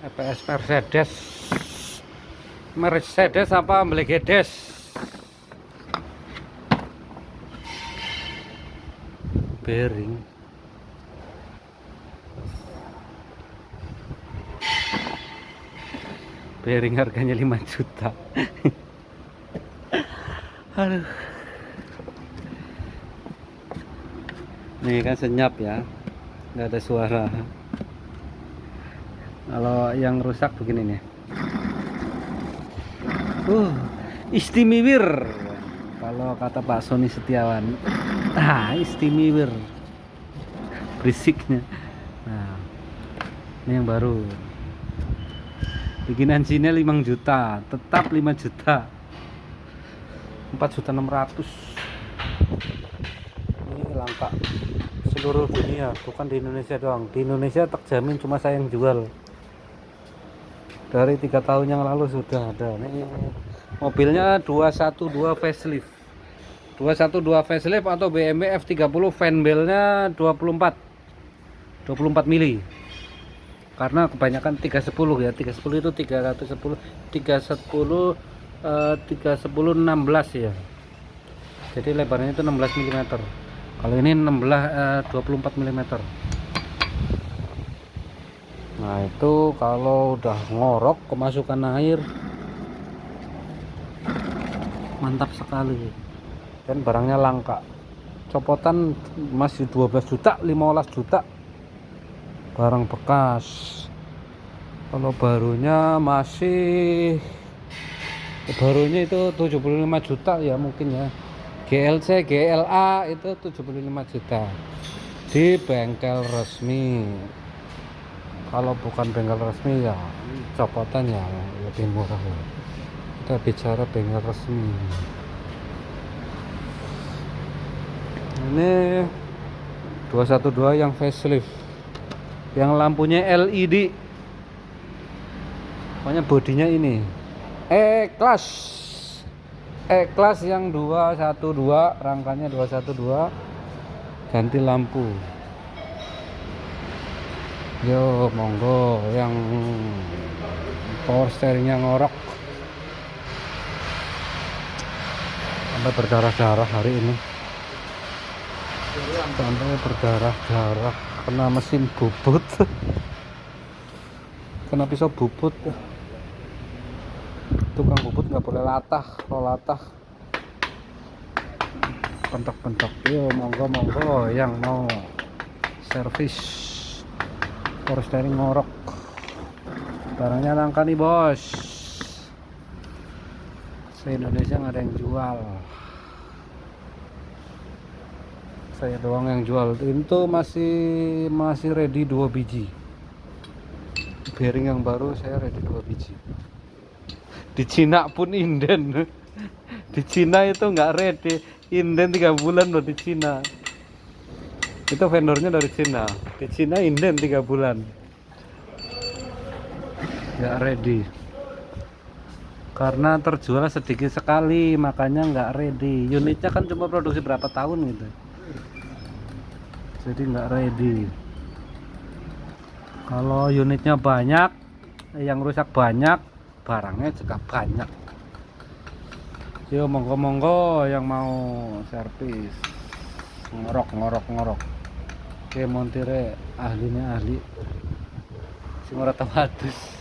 EPS Mercedes apa Mercedes bearing harganya 5 juta. Aduh, ini kan senyap ya, nggak ada suara. Kalau yang rusak begini nih, istimewir kalau kata Pak Sony Setiawan. Istimewir berisiknya. Nah, ini yang baru, bikinan Cina 5 juta, tetap 5 juta, 4.600.000. Ini langka seluruh dunia, bukan di Indonesia doang. Di Indonesia terjamin cuma saya yang jual. Dari 3 tahun yang lalu sudah ada. Ini mobilnya 212 facelift, 212 facelift atau BMW F30 fanbelnya 24 mili. Karena kebanyakan 310 ya, 310 itu 310 310 16 ya. Jadi lebarnya itu 16 mm. Kalau ini 24 mm. Nah, itu kalau udah ngorok kemasukan air mantap sekali. Dan barangnya langka. Copotan masih 12 juta, 15 juta. Barang bekas. Kalau barunya itu 75 juta ya mungkin ya. GLC, GLA itu 75 juta di bengkel resmi. Kalau bukan bengkel resmi ya copotan ya lebih murah ya. Kita bicara bengkel resmi. Ini 212 yang facelift, yang lampunya LED, pokoknya bodinya ini E-Class yang 212, rangkanya 212, ganti lampu. Yo, monggo yang power steeringnya ngorok sampai berdarah-darah hari ini, sampai berdarah-darah kena mesin bubut. Kena pisau bubut. Tukang bubut nggak boleh latah, kalau latah pentok-pentok. Yo, monggo yang mau servis power steering ngorok, barangnya langka nih bos. Se-Indonesia nggak ada yang jual, saya doang yang jual. Itu masih ready 2 biji. Bearing yang baru saya ready 2 biji. Di Cina pun inden. Di Cina itu nggak ready, inden 3 bulan loh di Cina. Itu vendornya dari Cina. Di Cina inden 3 bulan. Nggak ready. Karena terjual sedikit sekali, makanya nggak ready. Unitnya kan cuma produksi berapa tahun gitu. Jadi nggak ready. Kalau unitnya banyak, yang rusak banyak, barangnya juga banyak. Yo, monggo yang mau servis ngorok. Oke, montire ahlinya ahli sing ora tahu adus.